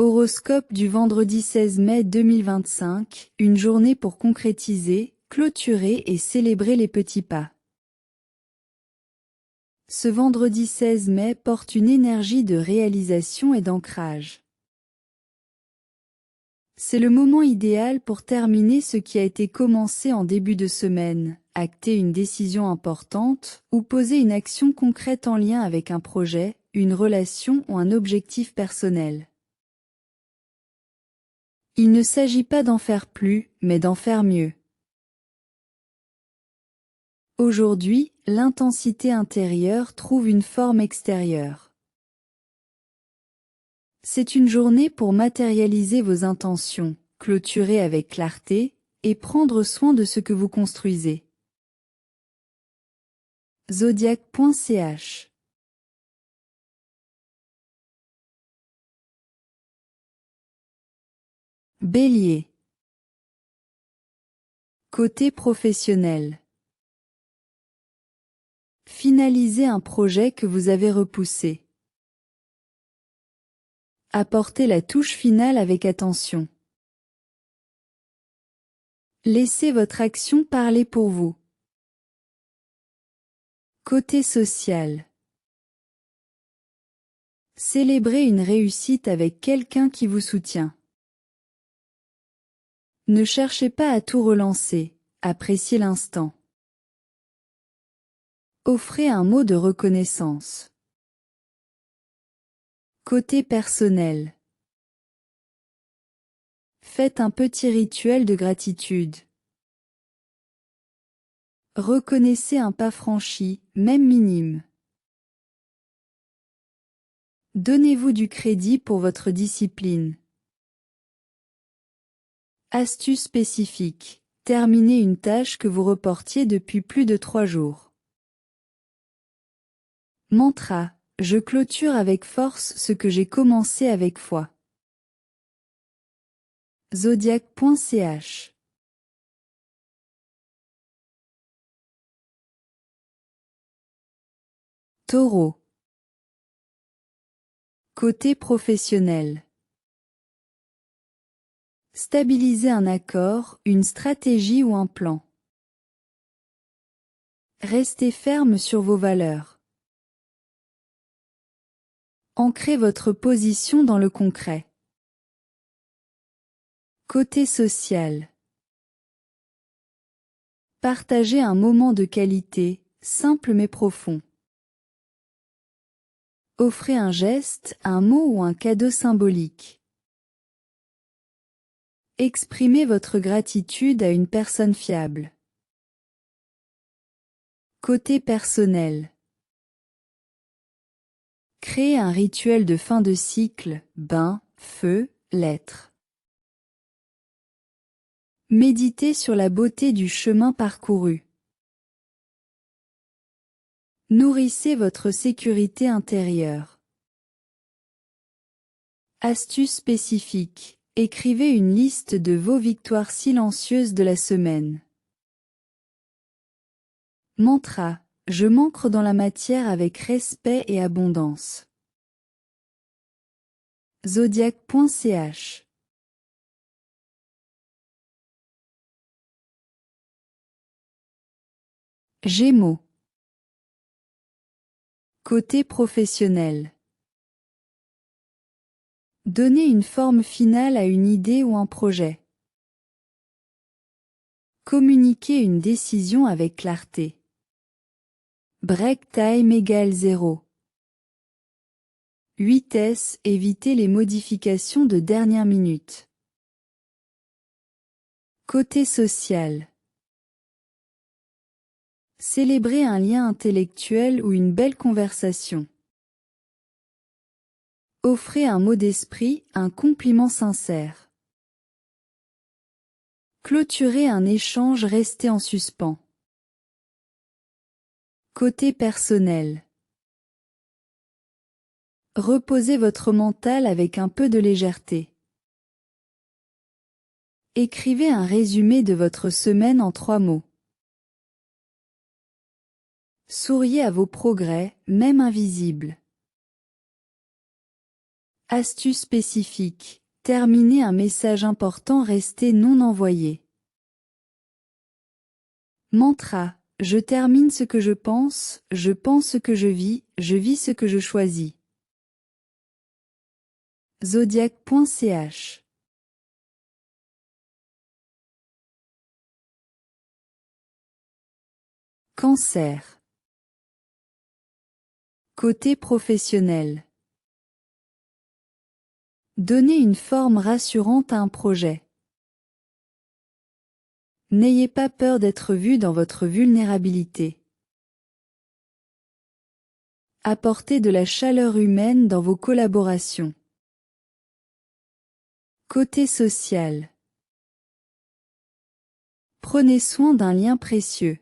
Horoscope du vendredi 16 mai 2025, une journée pour concrétiser, clôturer et célébrer les petits pas. Ce vendredi 16 mai porte une énergie de réalisation et d'ancrage. C'est le moment idéal pour terminer ce qui a été commencé en début de semaine, acter une décision importante ou poser une action concrète en lien avec un projet, une relation ou un objectif personnel. Il ne s'agit pas d'en faire plus, mais d'en faire mieux. Aujourd'hui, l'intensité intérieure trouve une forme extérieure. C'est une journée pour matérialiser vos intentions, clôturer avec clarté, et prendre soin de ce que vous construisez. Zodiac.ch Bélier. Côté professionnel. Finalisez un projet que vous avez repoussé. Apportez la touche finale avec attention. Laissez votre action parler pour vous. Côté social. Célébrez une réussite avec quelqu'un qui vous soutient. Ne cherchez pas à tout relancer, appréciez l'instant. Offrez un mot de reconnaissance. Côté personnel. Faites un petit rituel de gratitude. Reconnaissez un pas franchi, même minime. Donnez-vous du crédit pour votre discipline. Astuce spécifique. Terminez une tâche que vous reportiez depuis plus de 3 jours. Mantra. Je clôture avec force ce que j'ai commencé avec foi. Zodiac.ch Taureau. Côté professionnel. Stabilisez un accord, une stratégie ou un plan. Restez ferme sur vos valeurs. Ancrez votre position dans le concret. Côté social. Partagez un moment de qualité, simple mais profond. Offrez un geste, un mot ou un cadeau symbolique. Exprimez votre gratitude à une personne fiable. Côté personnel. Créez un rituel de fin de cycle, bain, feu, lettres. Méditez sur la beauté du chemin parcouru. Nourrissez votre sécurité intérieure. Astuce spécifique. Écrivez une liste de vos victoires silencieuses de la semaine. Mantra. Je m'ancre dans la matière avec respect et abondance. Zodiac.ch Gémeaux. Côté professionnel. Donnez une forme finale à une idée ou un projet. Communiquez une décision avec clarté. Break time égale 0. Vitesse, évitez les modifications de dernière minute. Côté social. Célébrez un lien intellectuel ou une belle conversation. Offrez un mot d'esprit, un compliment sincère. Clôturez un échange resté en suspens. Côté personnel. Reposez votre mental avec un peu de légèreté. Écrivez un résumé de votre semaine en 3 mots. Souriez à vos progrès, même invisibles. Astuce spécifique. Terminer un message important resté non envoyé. Mantra. Je termine ce que je pense ce que je vis ce que je choisis. Zodiac.ch. Cancer. Côté professionnel. Donnez une forme rassurante à un projet. N'ayez pas peur d'être vu dans votre vulnérabilité. Apportez de la chaleur humaine dans vos collaborations. Côté social. Prenez soin d'un lien précieux.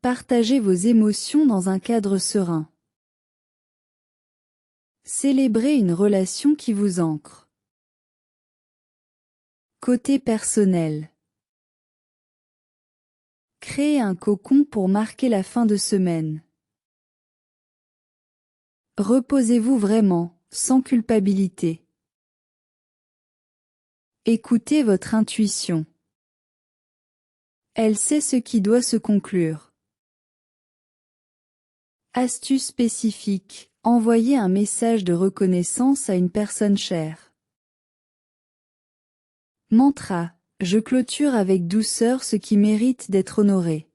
Partagez vos émotions dans un cadre serein. Célébrez une relation qui vous ancre. Côté personnel. Créez un cocon pour marquer la fin de semaine. Reposez-vous vraiment, sans culpabilité. Écoutez votre intuition. Elle sait ce qui doit se conclure. Astuce spécifique. Envoyez un message de reconnaissance à une personne chère. Mantra. Je clôture avec douceur ce qui mérite d'être honoré.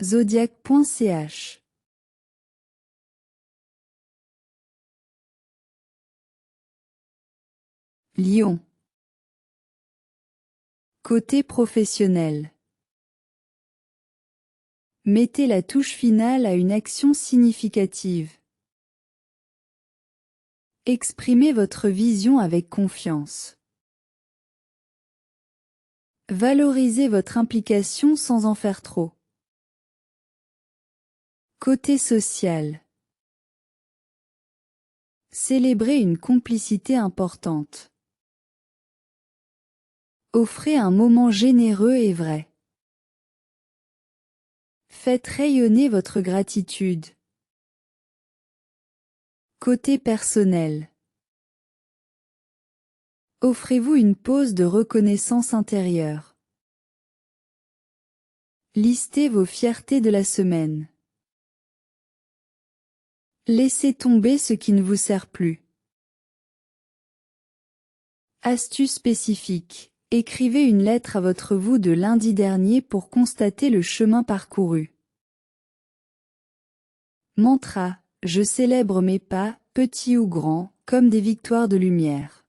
Zodiac.ch. Lion. Côté professionnel. Mettez la touche finale à une action significative. Exprimez votre vision avec confiance. Valorisez votre implication sans en faire trop. Côté social. Célébrez une complicité importante. Offrez un moment généreux et vrai. Faites rayonner votre gratitude. Côté personnel. Offrez-vous une pause de reconnaissance intérieure. Listez vos fiertés de la semaine. Laissez tomber ce qui ne vous sert plus. Astuce spécifique. Écrivez une lettre à votre vous de lundi dernier pour constater le chemin parcouru. Mantra. Je célèbre mes pas, petits ou grands, comme des victoires de lumière.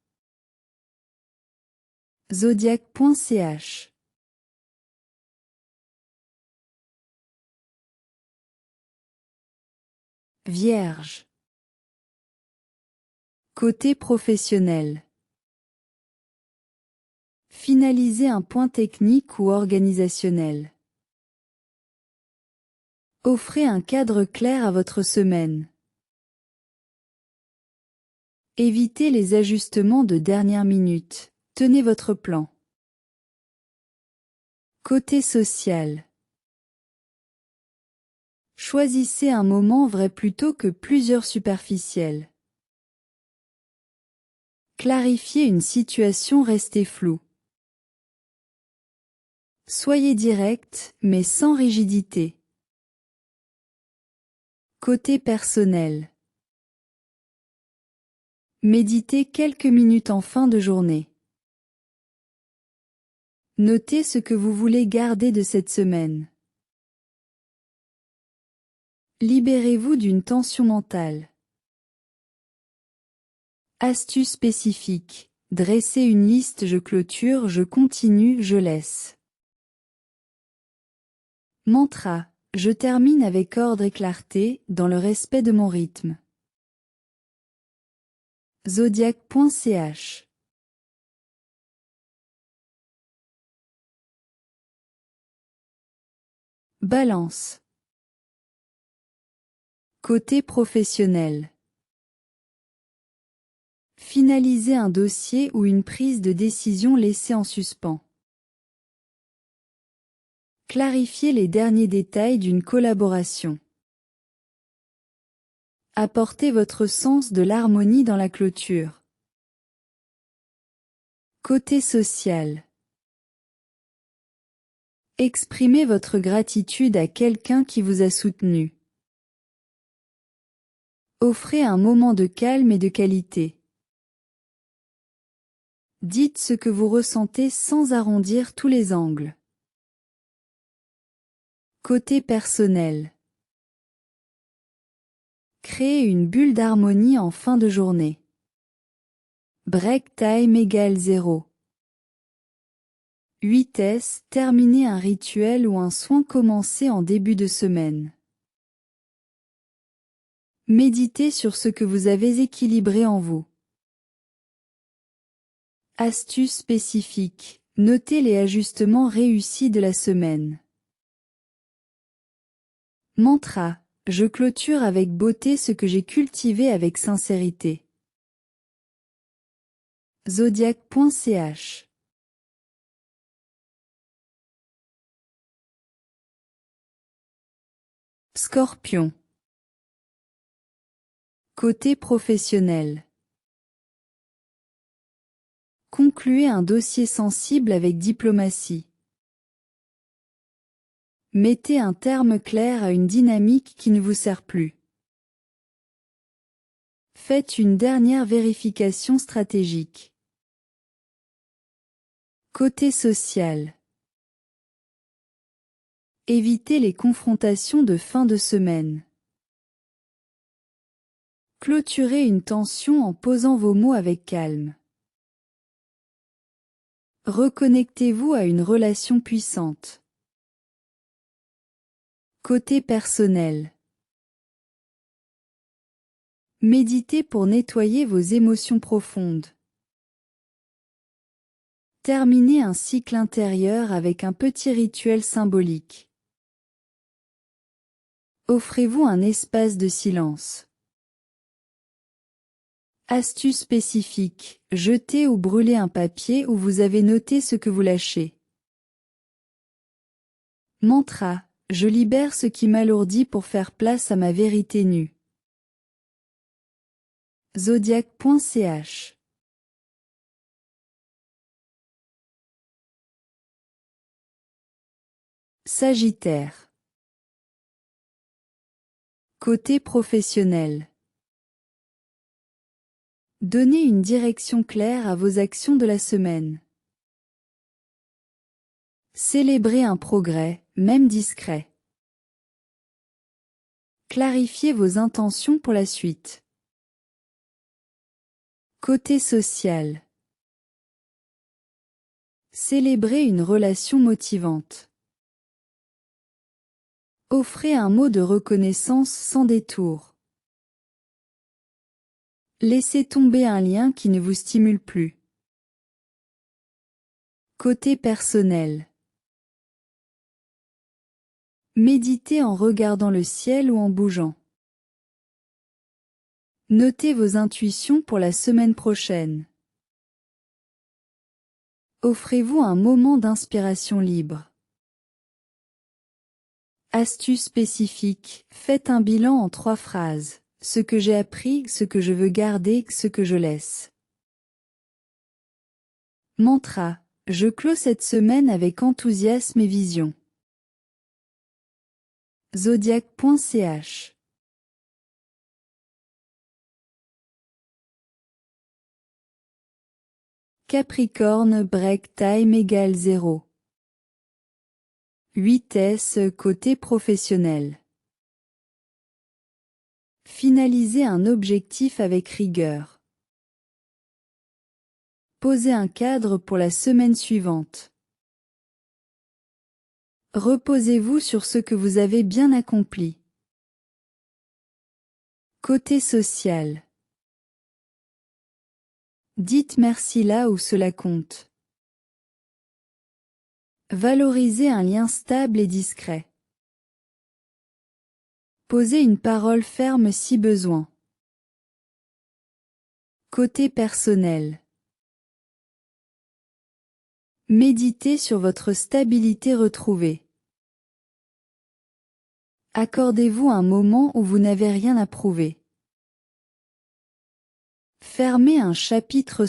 Zodiac.ch. Vierge. Côté professionnel. Finalisez un point technique ou organisationnel. Offrez un cadre clair à votre semaine. Évitez les ajustements de dernière minute. Tenez votre plan. Côté social. Choisissez un moment vrai plutôt que plusieurs superficiels. Clarifiez une situation restée floue. Soyez direct, mais sans rigidité. Côté personnel. Méditez quelques minutes en fin de journée. Notez ce que vous voulez garder de cette semaine. Libérez-vous d'une tension mentale. Astuce spécifique. Dressez une liste je clôture, je continue, je laisse. Mantra. Je termine avec ordre et clarté, dans le respect de mon rythme. Zodiac.ch. Balance. Côté professionnel. Finalisez un dossier ou une prise de décision laissée en suspens. Clarifiez les derniers détails d'une collaboration. Apportez votre sens de l'harmonie dans la clôture. Côté social. Exprimez votre gratitude à quelqu'un qui vous a soutenu. Offrez un moment de calme et de qualité. Dites ce que vous ressentez sans arrondir tous les angles. Côté personnel. Créez une bulle d'harmonie en fin de journée. Break time égale 0. 8S. Terminez un rituel ou un soin commencé en début de semaine. Méditez sur ce que vous avez équilibré en vous. Astuce spécifique. Notez les ajustements réussis de la semaine. Mantra. Je clôture avec beauté ce que j'ai cultivé avec sincérité. Zodiac.ch. Scorpion. Côté professionnel. Concluez un dossier sensible avec diplomatie. Mettez un terme clair à une dynamique qui ne vous sert plus. Faites une dernière vérification stratégique. Côté social. Évitez les confrontations de fin de semaine. Clôturez une tension en posant vos mots avec calme. Reconnectez-vous à une relation puissante. Côté personnel. Méditez pour nettoyer vos émotions profondes. Terminez un cycle intérieur avec un petit rituel symbolique. Offrez-vous un espace de silence. Astuce spécifique. Jetez ou brûlez un papier où vous avez noté ce que vous lâchez. Mantra. Je libère ce qui m'alourdit pour faire place à ma vérité nue. Zodiac.ch. Sagittaire. Côté professionnel. Donnez une direction claire à vos actions de la semaine. Célébrez un progrès, même discret. Clarifiez vos intentions pour la suite. Côté social. Célébrez une relation motivante. Offrez un mot de reconnaissance sans détour. Laissez tomber un lien qui ne vous stimule plus. Côté personnel. Méditez en regardant le ciel ou en bougeant. Notez vos intuitions pour la semaine prochaine. Offrez-vous un moment d'inspiration libre. Astuce spécifique. Faites un bilan en 3 phrases. Ce que j'ai appris, ce que je veux garder, ce que je laisse. Mantra. Je clôt cette semaine avec enthousiasme et vision. Zodiac.ch. Capricorne. Break time égale 0. 8S. Côté professionnel. Finalisez un objectif avec rigueur. Posez un cadre pour la semaine suivante. Reposez-vous sur ce que vous avez bien accompli. Côté social. Dites merci là où cela compte. Valorisez un lien stable et discret. Posez une parole ferme si besoin. Côté personnel. Méditez sur votre stabilité retrouvée. Accordez-vous un moment où vous n'avez rien à prouver. Fermez un chapitre.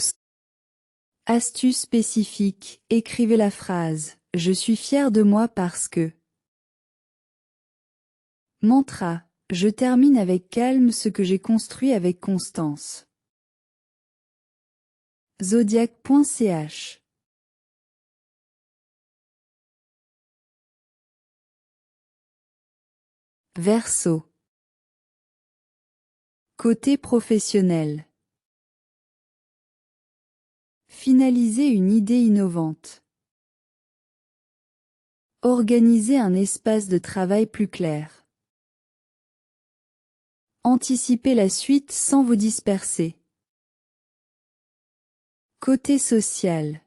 Astuce spécifique, écrivez la phrase « Je suis fier de moi parce que… » Mantra, je termine avec calme ce que j'ai construit avec constance. Zodiac.ch. Verseau. Côté professionnel. Finaliser une idée innovante. Organiser un espace de travail plus clair. Anticiper la suite sans vous disperser. Côté social.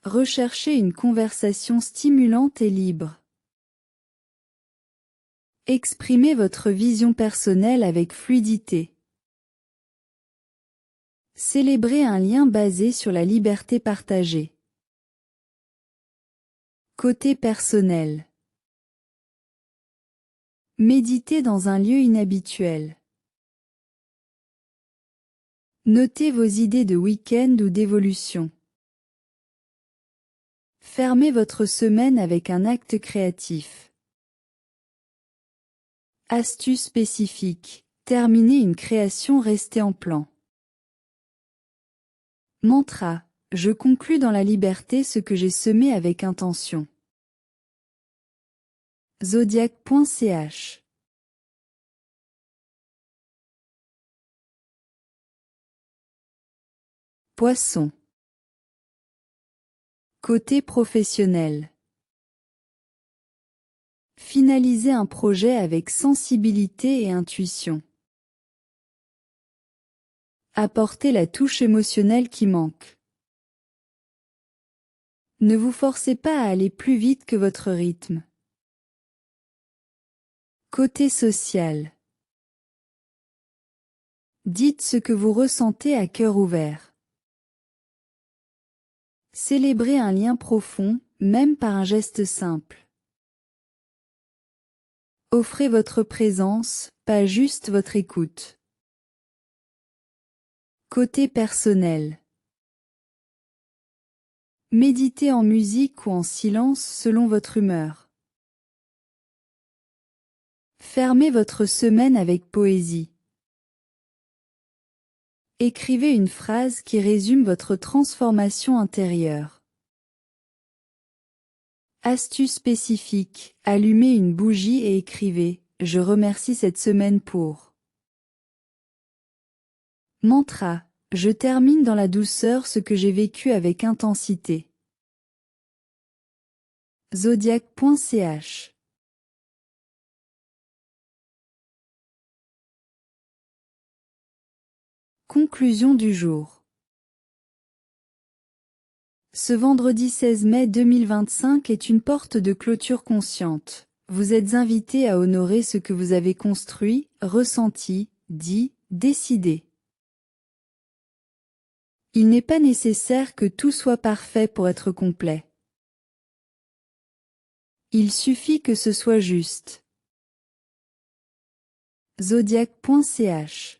Recherchez une conversation stimulante et libre. Exprimez votre vision personnelle avec fluidité. Célébrez un lien basé sur la liberté partagée. Côté personnel. Méditez dans un lieu inhabituel. Notez vos idées de week-end ou d'évolution. Fermez votre semaine avec un acte créatif. Astuce spécifique. Terminez une création restée en plan. Mantra. Je conclus dans la liberté ce que j'ai semé avec intention. Zodiac.ch. Poisson. Côté professionnel. Finalisez un projet avec sensibilité et intuition. Apportez la touche émotionnelle qui manque. Ne vous forcez pas à aller plus vite que votre rythme. Côté social. Dites ce que vous ressentez à cœur ouvert. Célébrez un lien profond, même par un geste simple. Offrez votre présence, pas juste votre écoute. Côté personnel. Méditez en musique ou en silence selon votre humeur. Fermez votre semaine avec poésie. Écrivez une phrase qui résume votre transformation intérieure. Astuce spécifique, allumez une bougie et écrivez « Je remercie cette semaine pour… » Mantra, je termine dans la douceur ce que j'ai vécu avec intensité. Zodiac.ch. Conclusion du jour. Ce vendredi 16 mai 2025 est une porte de clôture consciente. Vous êtes invité à honorer ce que vous avez construit, ressenti, dit, décidé. Il n'est pas nécessaire que tout soit parfait pour être complet. Il suffit que ce soit juste. Zodiac.ch.